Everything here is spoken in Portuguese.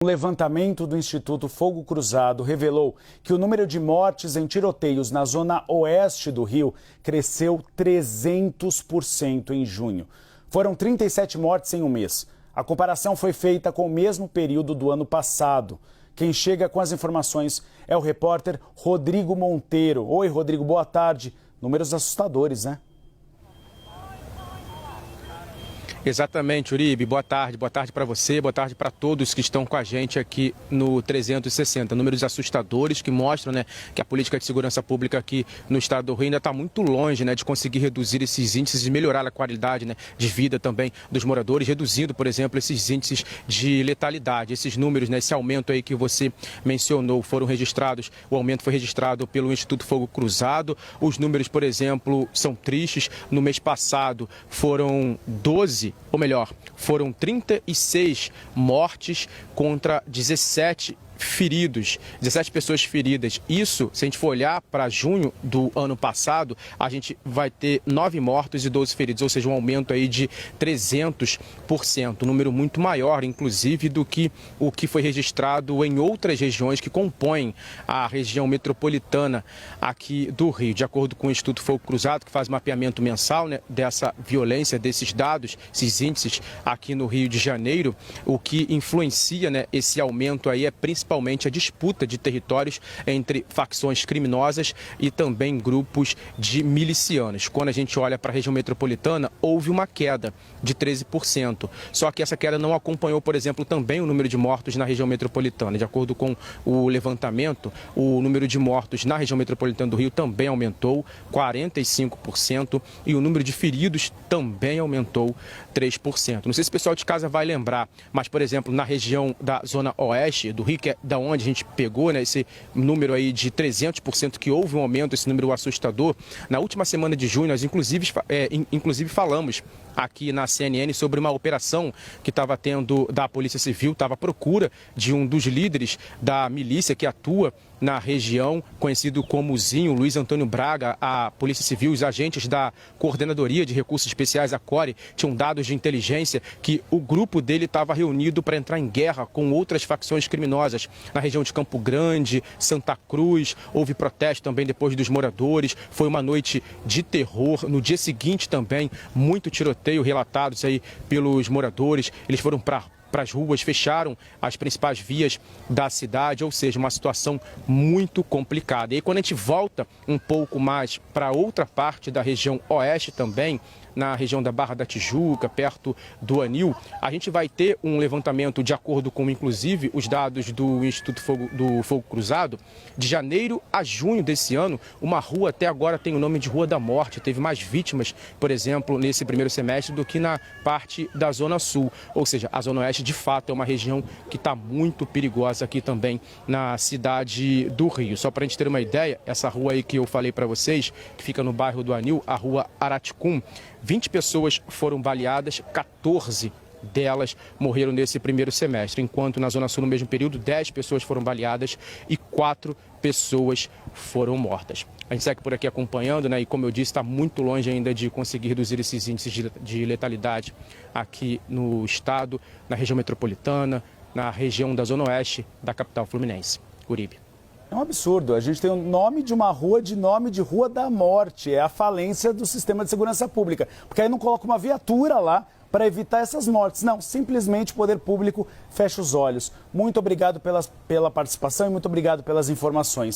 Um levantamento do Instituto Fogo Cruzado revelou que o número de mortes em tiroteios na zona oeste do Rio cresceu 300% em junho. Foram 37 mortes em um mês. A comparação foi feita com o mesmo período do ano passado. Quem chega com as informações é o repórter Rodrigo Monteiro. Oi, Rodrigo, boa tarde. Números assustadores, né? Exatamente, Uribe. Boa tarde para você, boa tarde para todos que estão com a gente aqui no 360. Números assustadores que mostram, que a política de segurança pública aqui no estado do Rio ainda está muito longe, de conseguir reduzir esses índices e melhorar a qualidade, de vida também dos moradores, reduzindo, por exemplo, esses índices de letalidade. Esses números, esse aumento aí que você mencionou, foram registrados, o aumento foi registrado pelo Instituto Fogo Cruzado. Os números, por exemplo, são tristes. No mês passado foram 12, ou melhor, foram 36 mortes contra 17 feridos, 17 pessoas feridas. Isso, se a gente for olhar para junho do ano passado, a gente vai ter 9 mortos e 12 feridos, ou seja, um aumento aí de 300%, um número muito maior, inclusive, do que o que foi registrado em outras regiões que compõem a região metropolitana aqui do Rio. De acordo com o Instituto Fogo Cruzado, que faz mapeamento mensal, dessa violência, desses dados, esses índices aqui no Rio de Janeiro, o que influencia, esse aumento aí é principalmente a disputa de territórios entre facções criminosas e também grupos de milicianos. Quando a gente olha para a região metropolitana, houve uma queda de 13%. Só que essa queda não acompanhou, por exemplo, também o número de mortos na região metropolitana. De acordo com o levantamento, o número de mortos na região metropolitana do Rio também aumentou 45% e o número de feridos também aumentou 3%. Não sei se o pessoal de casa vai lembrar, mas, por exemplo, na região da zona oeste do Rio, que é da onde a gente pegou, esse número aí de 300%, que houve um aumento, esse número assustador. Na última semana de junho, nós inclusive falamos aqui na CNN sobre uma operação que estava tendo da Polícia Civil, estava à procura de um dos líderes da milícia que atua na região, conhecido como Zinho, Luiz Antônio Braga. A Polícia Civil, os agentes da Coordenadoria de Recursos Especiais, a CORE, tinham dados de inteligência que o grupo dele estava reunido para entrar em guerra com outras facções criminosas na região de Campo Grande, Santa Cruz. Houve protesto também depois dos moradores. Foi uma noite de terror. No dia seguinte também, muito tiroteio relatados aí pelos moradores. Eles foram para as ruas, fecharam as principais vias da cidade, ou seja, uma situação muito complicada. E aí, quando a gente volta um pouco mais para outra parte da região oeste também, na região da Barra da Tijuca, perto do Anil, a gente vai ter um levantamento, de acordo com, inclusive, os dados do Instituto Fogo Cruzado, de janeiro a junho desse ano, uma rua até agora tem o nome de Rua da Morte. Teve mais vítimas, por exemplo, nesse primeiro semestre do que na parte da Zona Sul. Ou seja, a Zona Oeste, de fato, é uma região que está muito perigosa aqui também na cidade do Rio. Só para a gente ter uma ideia, essa rua aí que eu falei para vocês, que fica no bairro do Anil, a Rua Araticum, 20 pessoas foram baleadas, 14 delas morreram nesse primeiro semestre, enquanto na Zona Sul, no mesmo período, 10 pessoas foram baleadas e 4 pessoas foram mortas. A gente segue por aqui acompanhando, e como eu disse, está muito longe ainda de conseguir reduzir esses índices de letalidade aqui no estado, na região metropolitana, na região da Zona Oeste da capital fluminense. Uribe. É um absurdo. A gente tem o nome de uma rua de nome de Rua da Morte. É a falência do sistema de segurança pública. Porque aí não coloca uma viatura lá para evitar essas mortes. Não, simplesmente o poder público fecha os olhos. Muito obrigado pela participação e muito obrigado pelas informações.